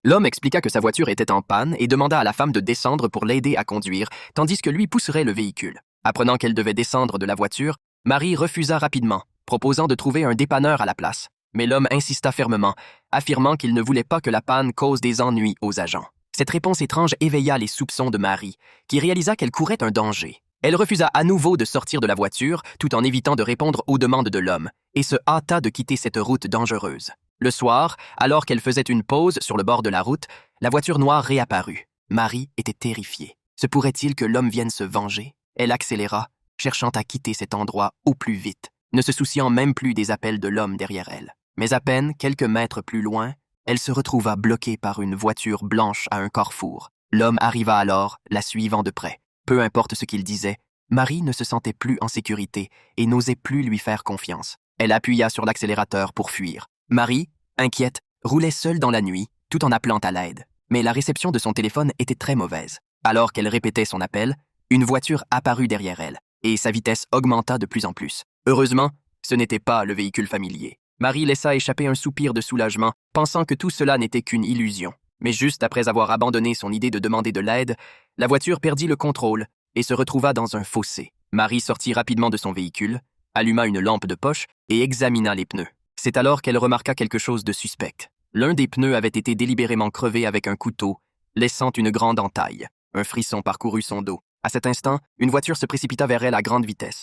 L'homme expliqua que sa voiture était en panne et demanda à la femme de descendre pour l'aider à conduire, tandis que lui pousserait le véhicule. Apprenant qu'elle devait descendre de la voiture, Marie refusa rapidement, proposant de trouver un dépanneur à la place. Mais l'homme insista fermement, affirmant qu'il ne voulait pas que la panne cause des ennuis aux agents. Cette réponse étrange éveilla les soupçons de Marie, qui réalisa qu'elle courait un danger. Elle refusa à nouveau de sortir de la voiture, tout en évitant de répondre aux demandes de l'homme, et se hâta de quitter cette route dangereuse. Le soir, alors qu'elle faisait une pause sur le bord de la route, la voiture noire réapparut. Marie était terrifiée. Se pourrait-il que l'homme vienne se venger? Elle accéléra, cherchant à quitter cet endroit au plus vite, ne se souciant même plus des appels de l'homme derrière elle. Mais à peine quelques mètres plus loin, elle se retrouva bloquée par une voiture blanche à un carrefour. L'homme arriva alors, la suivant de près. Peu importe ce qu'il disait, Marie ne se sentait plus en sécurité et n'osait plus lui faire confiance. Elle appuya sur l'accélérateur pour fuir. Marie, inquiète, roulait seule dans la nuit, tout en appelant à l'aide. Mais la réception de son téléphone était très mauvaise. Alors qu'elle répétait son appel, une voiture apparut derrière elle, et sa vitesse augmenta de plus en plus. Heureusement, ce n'était pas le véhicule familier. Marie laissa échapper un soupir de soulagement, pensant que tout cela n'était qu'une illusion. Mais juste après avoir abandonné son idée de demander de l'aide, la voiture perdit le contrôle et se retrouva dans un fossé. Marie sortit rapidement de son véhicule, alluma une lampe de poche et examina les pneus. C'est alors qu'elle remarqua quelque chose de suspect. L'un des pneus avait été délibérément crevé avec un couteau, laissant une grande entaille. Un frisson parcourut son dos. À cet instant, une voiture se précipita vers elle à grande vitesse.